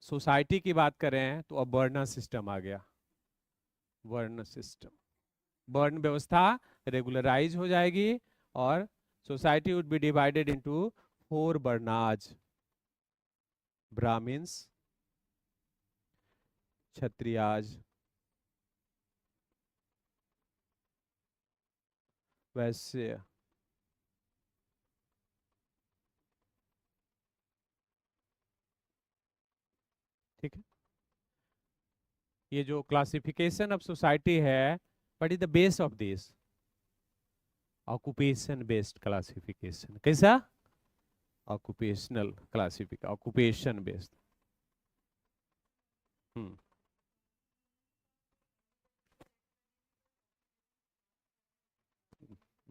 Society की बात करें तो अब वर्ण सिस्टम आ गया। वर्ण सिस्टम, वर्ण व्यवस्था रेगुलराइज हो जाएगी और society would be divided into 4 varnas, Brahmins, Kshatriyas, Vaishya, ठीक है। ये जो क्लासिफिकेशन ऑफ सोसाइटी है, what is the base of this? Occupation based classification. कैसा? Occupational classification, occupation based.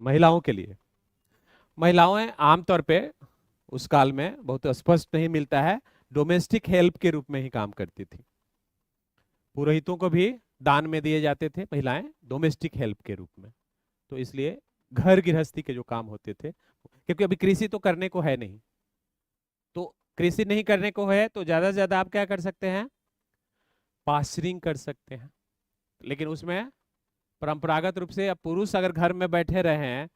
महिलाओं के लिए, महिलाएं आमतौर पे उस काल में बहुत स्पष्ट नहीं मिलता है, डोमेस्टिक हेल्प के रूप में ही काम करती थी। पुरोहितों को भी दान में दिए जाते थे महिलाएं, डोमेस्टिक हेल्प के रूप में। तो इसलिए घर गृहस्थी के जो काम होते थे, क्योंकि अभी कृषि तो करने को है नहीं, तो कृषि नहीं करने को है तो ज्यादा से ज्यादा आप क्या कर सकते हैं? पास्चरिंग कर सकते हैं। लेकिन उसमें परंपरागत रूप से अब पुरुष अगर घर में बैठे रहे हैं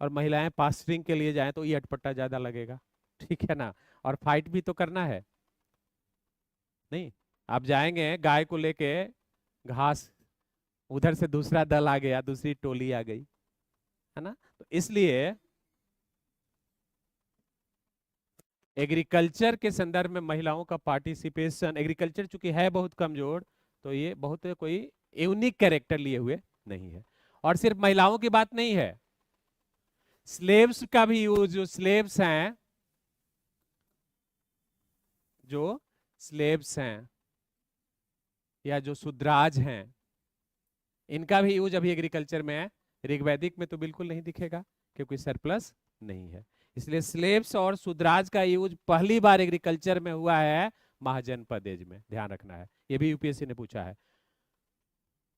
और महिलाएं पास्चरिंग के लिए जाएं तो ये अटपटा ज्यादा लगेगा, ठीक है ना। और फाइट भी तो करना है, नहीं? आप जाएंगे गाय को लेके घास, उधर से दूसरा दल आ गया, दूसरी टोली आ गई, है ना। तो इसलिए एग्रीकल्चर के संदर्भ में महिलाओं का पार्टिसिपेशन, एग्रीकल्चर चूंकि है बहुत कमजोर, तो ये बहुत कोई यूनिक कैरेक्टर लिए हुए नहीं है। और सिर्फ महिलाओं की बात नहीं है, स्लेव्स का भी यूज, जो स्लेव्स हैं, जो स्लेव्स हैं या जो शूद्राज हैं, इनका भी यूज अभी एग्रीकल्चर में है। ऋग्वैदिक में तो बिल्कुल नहीं दिखेगा क्योंकि सरप्लस नहीं है। इसलिए स्लेव्स और शूद्राज का यूज पहली बार एग्रीकल्चर में हुआ है महाजनपद एज में, ध्यान रखना है। ये भी यूपीएससी ने पूछा है।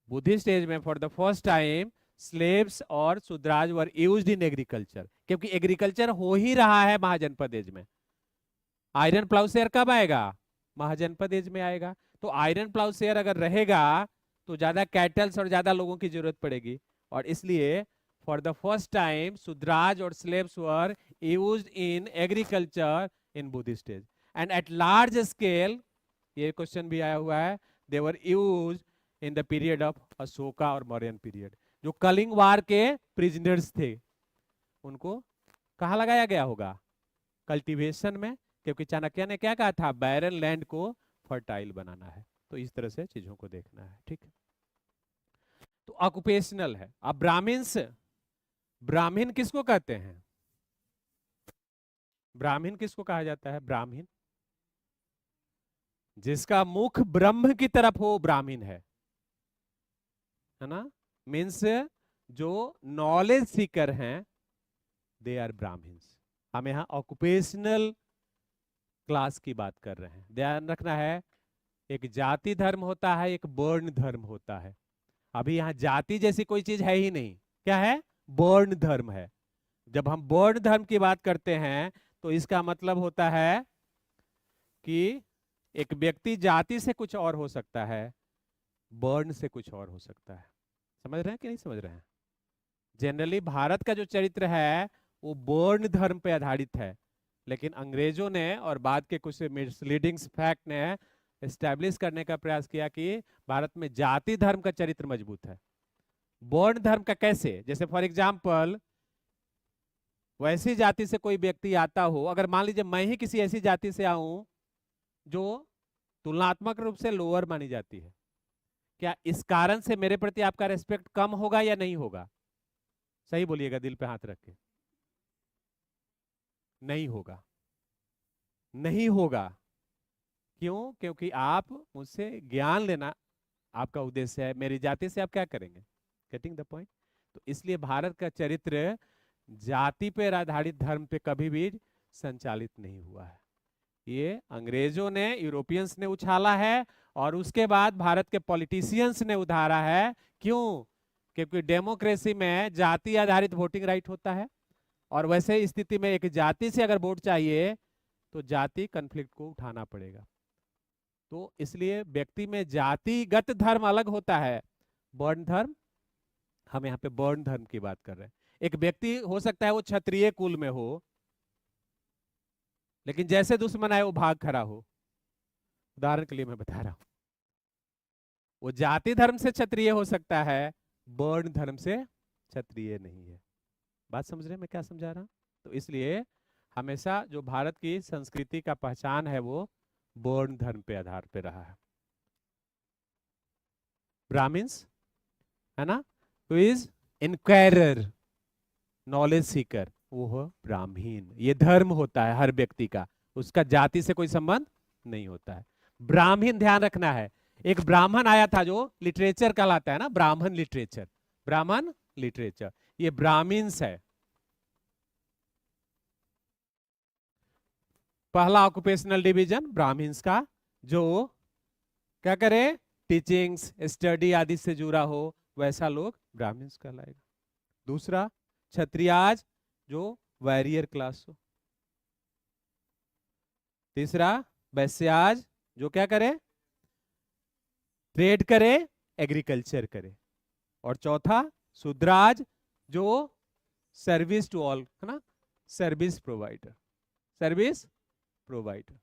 बुद्धिस्ट एज में for the first time slaves और Shudras were used in agriculture, क्योंकि एग्रीकल्चर हो ही रहा है महाजनपद एज में। आयरन प्लाउसेयर कब आएगा? महाजनपद एज में आएगा। तो आयरन प्लाउसेयर अगर रहेगा तो ज्यादा कैटल्स और ज्यादा लोगों की जरूरत पड़ेगी, और इसलिए for the first time Shudras और slaves were used in agriculture in Buddhist age and at large scale. ये क्वेश्चन भी आया हुआ है, they were used in the period of Ashoka और मौर्यन पीरियड। जो कलिंग वार के प्रिजनर्स थे उनको कहाँ लगाया गया होगा? कल्टीवेशन में, क्योंकि चाणक्य ने क्या कहा था? बैरन लैंड को फर्टाइल बनाना है। तो इस तरह से चीजों को देखना है, ठीक है। तो ऑक्युपेशनल है। अब ब्राह्मण्स, ब्राह्मण किसको कहते हैं? ब्राह्मण किसको कहा जाता है? ब्राह्मण जिसका मुख ब्रह्म की तरफ हो, ब्राह्मण है ना। मीन्स जो नॉलेज सीकर हैं, दे आर ब्राह्मण्स। हम यहाँ ऑक्युपेशनल क्लास की बात कर रहे हैं, ध्यान रखना है। एक जाति धर्म होता है, एक वर्ण धर्म होता है। अभी यहाँ जाति जैसी कोई चीज है ही नहीं। क्या है? वर्ण धर्म है। जब हम वर्ण धर्म की बात करते हैं तो इसका मतलब होता है कि एक व्यक्ति जाति से कुछ और हो सकता है, वर्ण से कुछ और हो सकता है। समझ रहे हैं कि नहीं समझ रहे हैं? जनरली भारत का जो चरित्र है वो वर्ण धर्म पे आधारित है, लेकिन अंग्रेजों ने और बाद के कुछ मिसलीडिंग फैक्ट ने एस्टैब्लिश करने का प्रयास किया कि भारत में जाति धर्म का चरित्र मजबूत है। वर्ण धर्म का कैसे? जैसे फॉर एग्जाम्पल वैसी जाति से कोई व्यक्ति आता हो, अगर मान लीजिए मैं ही किसी ऐसी जाति से आऊं जो तुलनात्मक रूप से लोअर मानी जाती है, क्या इस कारण से मेरे प्रति आपका रेस्पेक्ट कम होगा या नहीं होगा? सही बोलिएगा, दिल पे हाथ रख के। नहीं होगा, नहीं होगा। क्यों? क्योंकि आप मुझसे ज्ञान लेना आपका उद्देश्य है, मेरी जाति से आप क्या करेंगे? Getting the point? तो इसलिए भारत का चरित्र जाति पर आधारित धर्म पे कभी भी संचालित नहीं हुआ है। ये अंग्रेजों ने, यूरोपियंस ने उछाला है और उसके बाद भारत के पॉलिटिशियंस ने उधारा है। क्यों? क्योंकि डेमोक्रेसी में जाति आधारित वोटिंग राइट होता है, और वैसे स्थिति में एक जाति से अगर वोट चाहिए तो जाति कन्फ्लिक्ट को उठाना पड़ेगा। तो इसलिए व्यक्ति में जातिगत धर्म अलग होता है, वर्ण धर्म, हम यहाँ पे वर्ण धर्म की बात कर रहे हैं। एक व्यक्ति हो सकता है वो क्षत्रिय कुल में हो, लेकिन जैसे दुश्मन आए वो भाग खड़ा हो। उदाहरण के लिए मैं बता रहा हूं, वो जाति धर्म से क्षत्रिय हो सकता है, वर्ण धर्म से क्षत्रिय नहीं है। बात समझ रहे हैं मैं क्या समझा रहा हूं? तो इसलिए हमेशा जो भारत की संस्कृति का पहचान है वो वर्ण धर्म पे आधार पे रहा है। ब्राह्मण्स है ना, who is inquirer, knowledge Sikar, वो हो ब्राह्मीण। ये धर्म होता है हर व्यक्ति का, उसका जाति से कोई संबंध नहीं होता है। ब्राह्मीण ध्यान रखना है, एक ब्राह्मण आया था जो लिटरेचर कहलाता है ना, ब्राह्मण लिटरेचर, ब्राह्मण लिटरेचर, ये ब्राह्मीण्स है। पहला ऑक्युपेशनल डिवीजन ब्राह्मीण्स का, जो क्या करे, टीचिंग्स स्टडी आदि से जुड़ा हो, वैसा लोग ब्राह्मीण्स कहलाएगा। दूसरा क्षत्रियाज, जो वॉरियर क्लास हो। तीसरा वैश्याज, जो क्या करे, ट्रेड करे, एग्रीकल्चर करे। और चौथा शूद्राज, जो सर्विस टू ऑल, है ना, सर्विस प्रोवाइडर, सर्विस प्रोवाइडर।